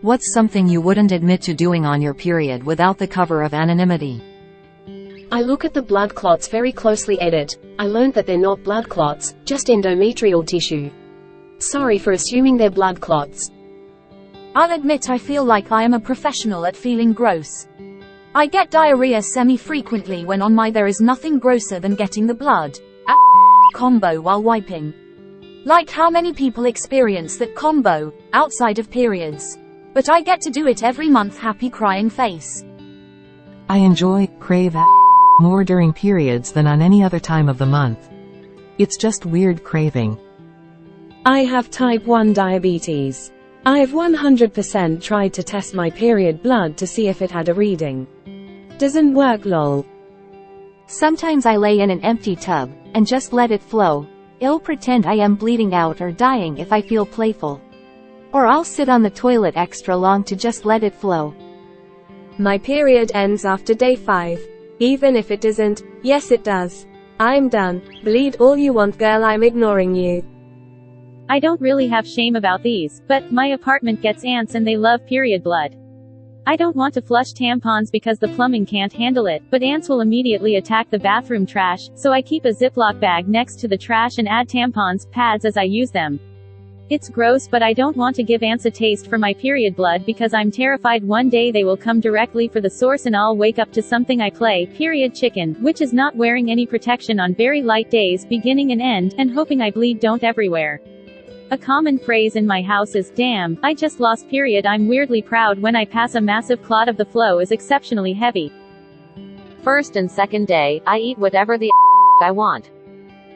What's something you wouldn't admit to doing on your period without the cover of anonymity? I look at the blood clots very closely. Edit. I learned that they're not blood clots, just endometrial tissue. Sorry for assuming they're blood clots. I'll admit I feel like I am a professional at feeling gross. I get diarrhea semi-frequently when on my there is nothing grosser than getting the blood combo while wiping. Like how many people experience that combo, outside of periods. But I get to do it every month. Happy crying face. I crave more during periods than on any other time of the month. It's just weird craving. I have type 1 diabetes. I've 100% tried to test my period blood to see if it had a reading. Doesn't work lol. Sometimes I lay in an empty tub, and just let it flow. I'll pretend I am bleeding out or dying if I feel playful. Or I'll sit on the toilet extra long to just let it flow. My period ends after day 5. Even if it doesn't, yes it does. I'm done. Bleed all you want girl, I'm ignoring you. I don't really have shame about these, but my apartment gets ants and they love period blood. I don't want to flush tampons because the plumbing can't handle it, but ants will immediately attack the bathroom trash, so I keep a Ziploc bag next to the trash and add tampons, pads as I use them. It's gross, but I don't want to give ants a taste for my period blood because I'm terrified one day they will come directly for the source and I'll wake up to something I play, period chicken, which is not wearing any protection on very light days, beginning and end, and hoping I bleed don't everywhere. A common phrase in my house is, damn, I just lost period. I'm weirdly proud when I pass a massive clot of the flow is exceptionally heavy. First and second day, I eat whatever the I want.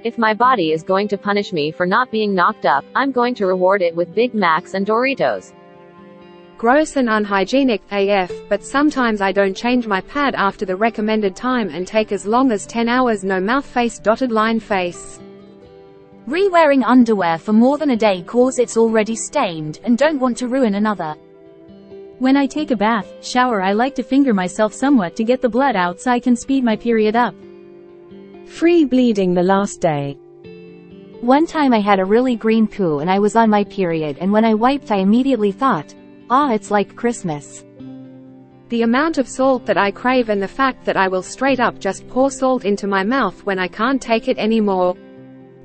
If my body is going to punish me for not being knocked up, I'm going to reward it with Big Macs and Doritos. Gross and unhygienic AF, but sometimes I don't change my pad after the recommended time and take as long as 10 hours. No mouth face, dotted line face. Re-wearing underwear for more than a day cause it's already stained and don't want to ruin another. When I take a bath, shower, I like to finger myself somewhat to get the blood out so I can speed my period up. Free bleeding the last day. One time I had a really green poo and I was on my period, and when I wiped I immediately thought, it's like Christmas. The amount of salt that I crave and the fact that I will straight up just pour salt into my mouth when I can't take it anymore.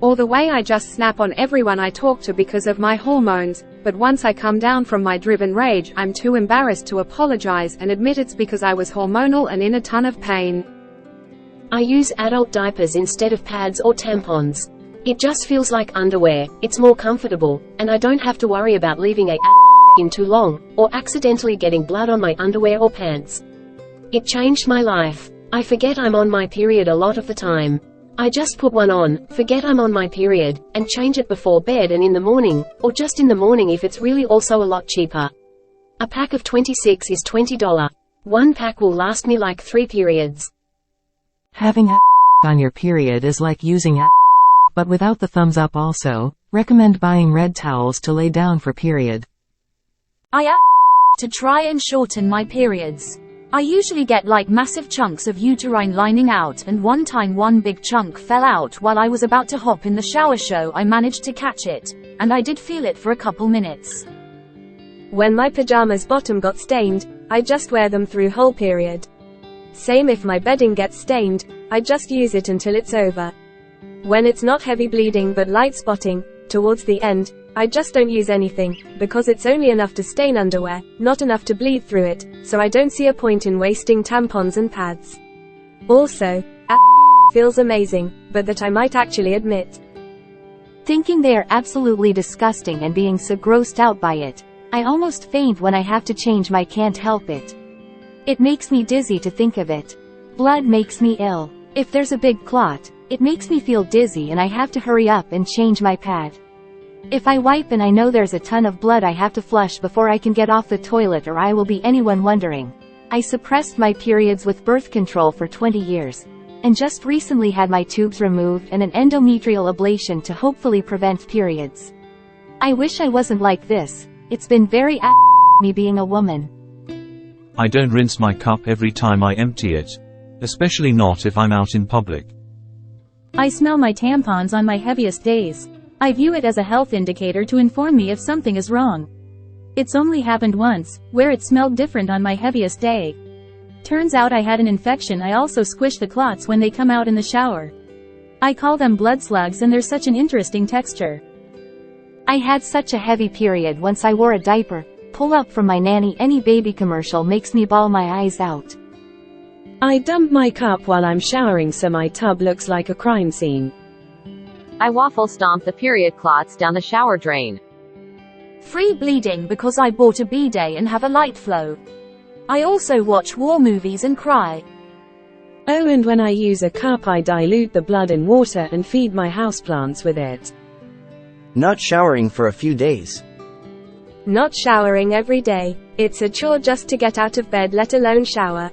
Or the way I just snap on everyone I talk to because of my hormones, but once I come down from my driven rage I'm too embarrassed to apologize and admit it's because I was hormonal and in a ton of pain. I use adult diapers instead of pads or tampons. It just feels like underwear, it's more comfortable, and I don't have to worry about leaving a in too long, or accidentally getting blood on my underwear or pants. It changed my life. I forget I'm on my period a lot of the time. I just put one on, forget I'm on my period, and change it before bed and in the morning, or just in the morning if it's really also a lot cheaper. A pack of 26 is $20. One pack will last me like 3 periods. Having on your period is like using but without the thumbs up. Also, recommend buying red towels to lay down for period. I to try and shorten my periods. I usually get like massive chunks of uterine lining out, and one time one big chunk fell out while I was about to hop in the shower. I managed to catch it, and I did feel it for a couple minutes. When my pajamas bottom got stained, I just wear them through whole period. Same if my bedding gets stained, I just use it until it's over. When it's not heavy bleeding but light spotting, towards the end, I just don't use anything, because it's only enough to stain underwear, not enough to bleed through it, so I don't see a point in wasting tampons and pads. Also, feels amazing, but that I might actually admit. Thinking they are absolutely disgusting and being so grossed out by it, I almost faint when I have to change my can't help it. It makes me dizzy to think of it. Blood makes me ill. If there's a big clot, it makes me feel dizzy and I have to hurry up and change my pad. If I wipe and I know there's a ton of blood I have to flush before I can get off the toilet, or I will be anyone wondering. I suppressed my periods with birth control for 20 years. And just recently had my tubes removed and an endometrial ablation to hopefully prevent periods. I wish I wasn't like this. It's been very me being a woman. I don't rinse my cup every time I empty it. Especially not if I'm out in public. I smell my tampons on my heaviest days. I view it as a health indicator to inform me if something is wrong. It's only happened once, where it smelled different on my heaviest day. Turns out I had an infection. I also squish the clots when they come out in the shower. I call them blood slugs and they're such an interesting texture. I had such a heavy period once I wore a diaper. Pull up from my nanny. Any baby commercial makes me bawl my eyes out. I dump my cup while I'm showering so my tub looks like a crime scene. I waffle stomp the period clots down the shower drain. Free bleeding because I bought a bidet and have a light flow. I also watch war movies and cry. Oh, and when I use a cup I dilute the blood in water and feed my houseplants with it. Not showering for a few days. Not showering every day. It's a chore just to get out of bed, let alone shower.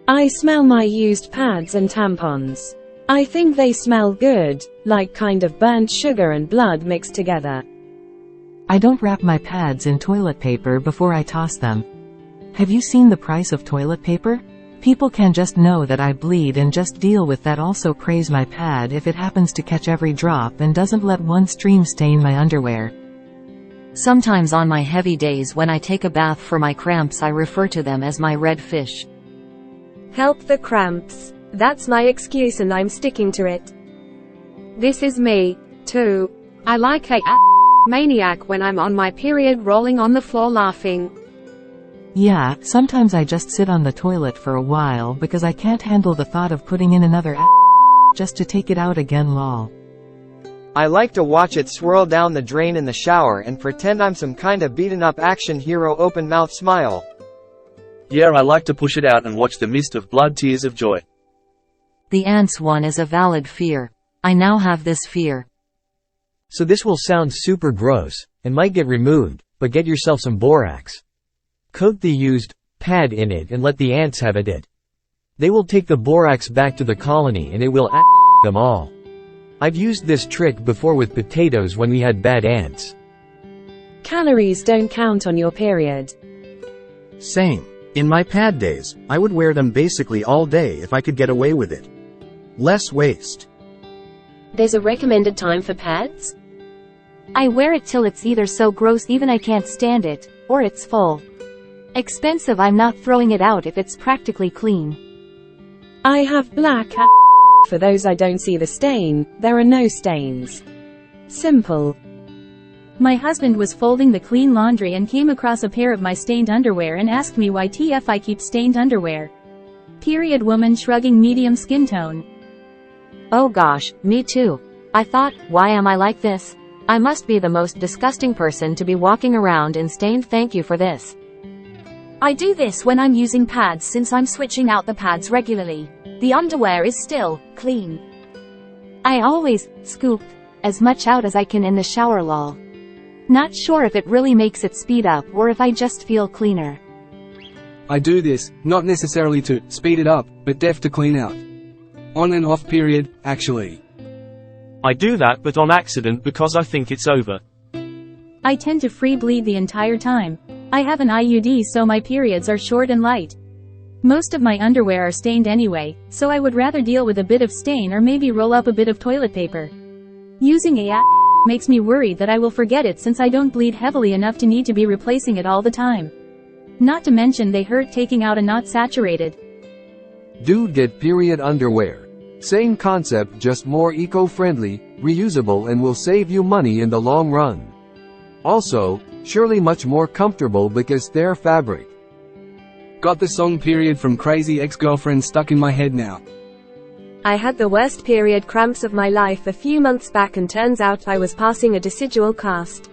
I smell my used pads and tampons. I think they smell good, like kind of burnt sugar and blood mixed together. I don't wrap my pads in toilet paper before I toss them. Have you seen the price of toilet paper? People can just know that I bleed and just deal with that. Also praise my pad if it happens to catch every drop and doesn't let one stream stain my underwear. Sometimes on my heavy days when I take a bath for my cramps I refer to them as my red fish. Help the cramps. That's my excuse and I'm sticking to it. This is me, too. I like a maniac when I'm on my period, rolling on the floor laughing. Yeah, sometimes I just sit on the toilet for a while because I can't handle the thought of putting in another just to take it out again, lol. I like to watch it swirl down the drain in the shower and pretend I'm some kinda beaten up action hero, open mouth smile. Yeah, I like to push it out and watch the mist of blood tears of joy. The ants one is a valid fear. I now have this fear. So this will sound super gross, and might get removed, but get yourself some borax. Coat the used pad in it and let the ants have it. They will take the borax back to the colony and it will them all. I've used this trick before with potatoes when we had bad ants. Calories don't count on your period. Same. In my pad days, I would wear them basically all day if I could get away with it. Less waste. There's a recommended time for pads? I wear it till it's either so gross even I can't stand it, or it's full. Expensive. I'm not throwing it out if it's practically clean. I have black for those I don't see the stain. There are no stains. Simple. My husband was folding the clean laundry and came across a pair of my stained underwear and asked me why TF I keep stained underwear. Period woman shrugging, medium skin tone. Oh gosh, me too. I thought, why am I like this? I must be the most disgusting person to be walking around in stained. Thank you for this. I do this when I'm using pads since I'm switching out the pads regularly. The underwear is still clean. I always scoop as much out as I can in the shower, lol. Not sure if it really makes it speed up or if I just feel cleaner. I do this, not necessarily to speed it up, but to clean out. On and off period, actually. I do that but on accident because I think it's over. I tend to free bleed the entire time. I have an IUD so my periods are short and light. Most of my underwear are stained anyway, so I would rather deal with a bit of stain or maybe roll up a bit of toilet paper. Using a makes me worried that I will forget it since I don't bleed heavily enough to need to be replacing it all the time. Not to mention they hurt taking out a not saturated. Do get period underwear. Same concept, just more eco-friendly, reusable, and will save you money in the long run. Also, surely much more comfortable because they're fabric. Got the song Period from Crazy Ex-Girlfriend stuck in my head now. I had the worst period cramps of my life a few months back and turns out I was passing a decidual cast.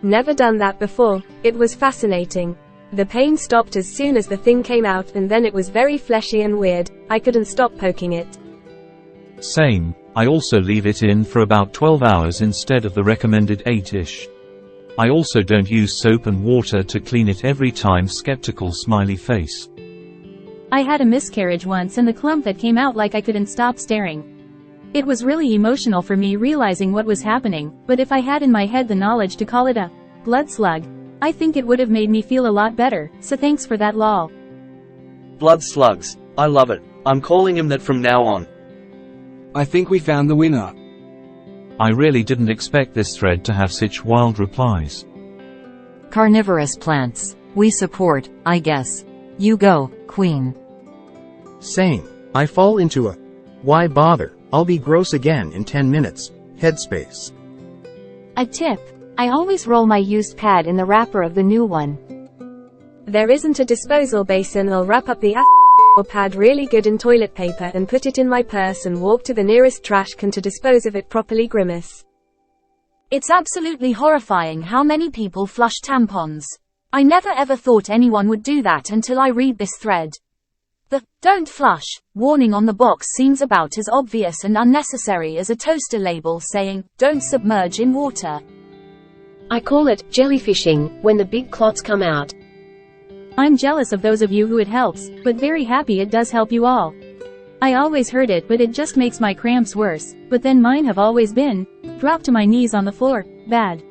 Never done that before. It was fascinating. The pain stopped as soon as the thing came out and then it was very fleshy and weird. I couldn't stop poking it. Same, I also leave it in for about 12 hours instead of the recommended 8-ish. I also don't use soap and water to clean it every time. Skeptical smiley face. I had a miscarriage once and the clump that came out like I couldn't stop staring. It was really emotional for me realizing what was happening, but if I had in my head the knowledge to call it a blood slug, I think it would have made me feel a lot better, so thanks for that, lol. Blood slugs. I love it. I'm calling him that from now on. I think we found the winner. I really didn't expect this thread to have such wild replies. Carnivorous plants. We support, I guess. You go, Queen. Same. I fall into a why bother, I'll be gross again in 10 minutes headspace. A tip. I always roll my used pad in the wrapper of the new one. There isn't a disposal basin. I'll wrap up the or pad really good in toilet paper and put it in my purse and walk to the nearest trash can to dispose of it properly. Grimace. It's absolutely horrifying how many people flush tampons. I never ever thought anyone would do that until I read this thread. The "don't flush" warning on the box seems about as obvious and unnecessary as a toaster label saying, "Don't submerge in water." I call it jellyfishing when the big clots come out. I'm jealous of those of you who it helps, but very happy it does help you all. I always heard it, but it just makes my cramps worse, but then mine have always been, drop to my knees on the floor, bad.